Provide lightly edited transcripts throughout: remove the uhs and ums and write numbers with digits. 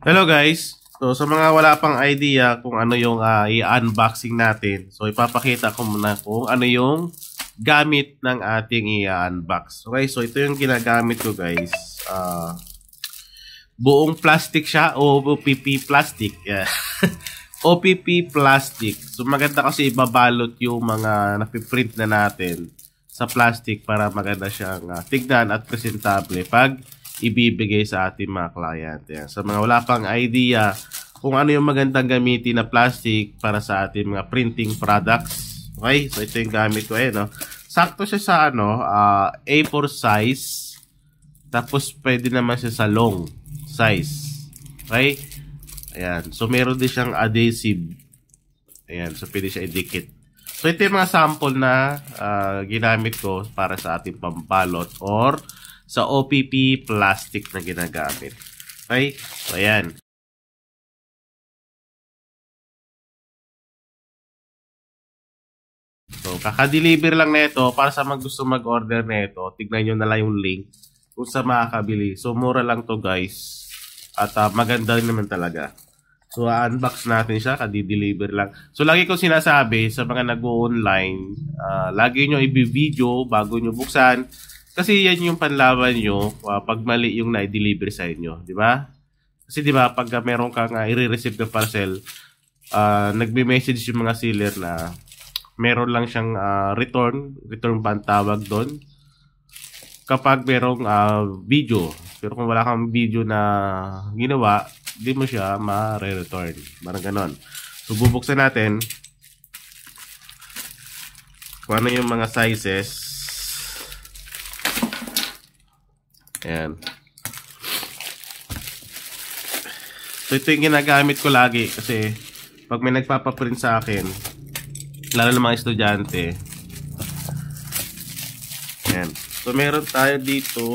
Hello guys! So sa mga wala pang idea kung ano yung i-unboxing natin, so ipapakita ko muna kung ano yung gamit ng ating i-unbox. Okay, so ito yung ginagamit ko guys. Buong plastic siya, OPP plastic. Yeah. OPP plastic. So maganda kasi ibabalot yung mga napiprint na natin sa plastic para maganda siyang tignan at presentable pag ibibigay sa ating mga client. Yan. Sa mga wala pang idea kung ano yung magandang gamitin na plastic para sa ating mga printing products. Okay? So ito yung gamit ko no? Sakto siya sa A4 size. Tapos pwede naman siya sa long size. Okay? Ayan. So meron din siyang adhesive. Ayan. So pwede siya idikit. So ito yung mga sample na ginamit ko para sa ating pambalot or sa OPP plastic na ginagamit. Okay? So, ayan. So, kaka-deliver lang na ito. Para sa mga gusto mag-order na ito, tignan nyo na lang yung link kung sa makakabili. So, mura lang to guys. At maganda rin naman talaga. So, unbox natin siya. Kadi-deliver lang. So, lagi ko sinasabi sa mga nag-online, lagi nyo i-video bago nyo buksan. Kasi yan yung panlaban nyo pag mali yung na-deliver sa inyo, di ba? Kasi di ba pag meron kang i-receive ng parcel, nagme-message yung mga seller na meron lang siyang return ba ang tawag doon? Kapag merong video. Pero kung wala kang video na ginawa, di mo siya ma-return. Parang ganon. So bubuksan natin kung ano yung mga sizes. Ayan. So ito yung ginagamit ko lagi kasi pag may nagpapaprint sa akin, lalo ng mga estudyante. Ayan. So meron tayo dito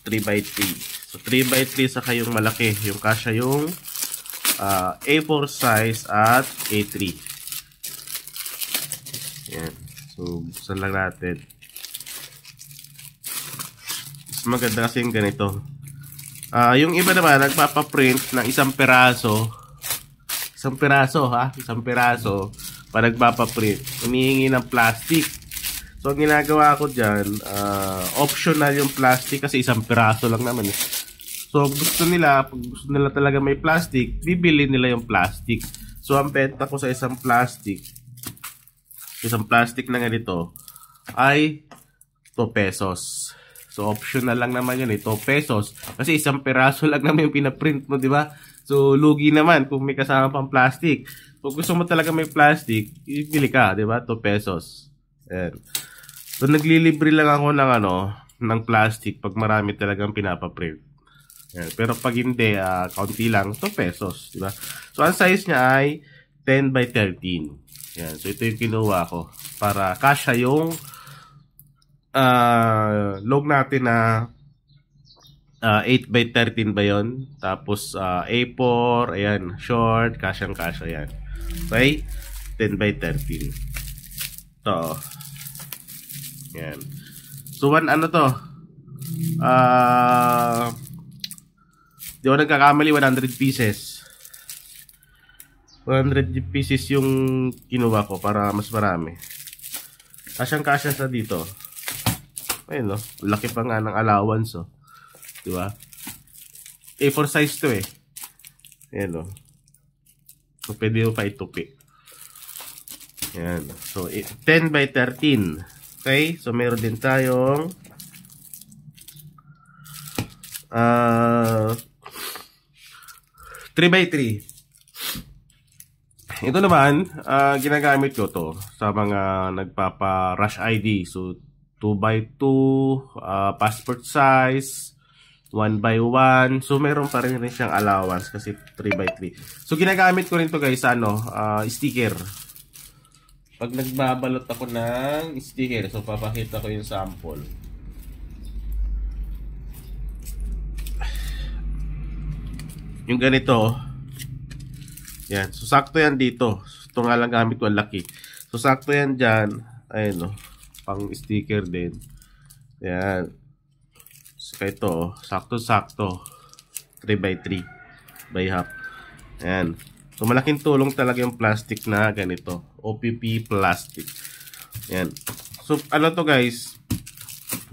3x3. So 3x3 saka yung malaki. Yung kasya yung A4 size at A3. Ayan. So buksan lang natin. Maganda kasi yung ganito. Yung iba naman nagpapaprint ng isang peraso pa nagpapaprint, humihingi ng plastic. So ang ginagawa ko dyan, optional yung plastic kasi isang peraso lang naman So pag gusto nila talaga may plastic, bibili nila yung plastic. So ang benta ko sa isang plastic na ganito ay 2 pesos. So, optional lang naman yun, 2 pesos. Kasi isang peraso lang naman yung pinaprint mo, di ba? So, lugi naman kung may kasama pang plastic. Kung gusto mo talaga may plastic, ibili ka, di ba? 2 pesos. Ayan. So, naglilibre lang ako ng plastic pag marami talagang pinapaprint. Ayan. Pero pag hindi, kaunti lang, 2 pesos, di ba? So, ang size niya ay 10 by 13. Ayan. So, ito yung kinuha ko para kasya yung log natin na 8 by 13 ba yun? Tapos A4, ayan, short, kasyang-kasya yan. Okay? 10 by 13. Ito. Ayan. So, ano to? Di ako nagkakamali, 100 pieces. 100 pieces yung kinuha ko para mas marami. Kasyang-kasya sa dito. Ayun laki pa nga ng allowance di ba? A4 size to Ayan So pwede mo pa itupi. Ayan. So 10 by 13. Okay? So meron din tayong 3 by 3. Ito naman, ginagamit ko to sa mga nagpapa-rush ID. So 2x2, passport size, 1x1. So, meron pa rin siyang allowance kasi 3x3. So, ginagamit ko rin to guys, sticker. Pag nagbabalot ako ng sticker, so, papakita ko yung sample. Yung ganito, yan. So, sakto yan dito. Ito nga lang gamit ko, ang laki. So, sakto yan dyan. Ayun pang sticker din. Yan. So, ito, sakto-sakto. 3x3. by half. Ayan. So, malaking tulong talaga yung plastic na ganito. OPP plastic. Ayan. So, ano to guys?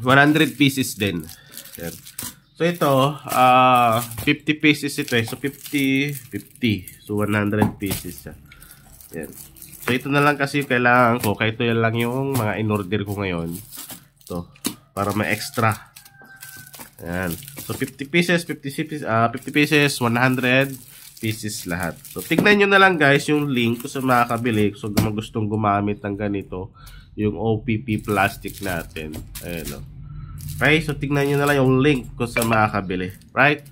100 pieces din. Ayan. So, ito, 50 pieces ito eh. So, 50. So, 100 pieces siya. Ayan. So, ito na lang kasi kailangan ko. Kaya ito lang yung mga in-order ko ngayon. Ito. Para may extra. Ayan. So, 50 pieces, 100 pieces lahat. So, tignan nyo na lang guys yung link kung sa makakabili. So, kung gustong gumamit ng ganito, yung OPP plastic natin. Ayan o. Okay, so tignan nyo na lang yung link kung sa makakabili. Right?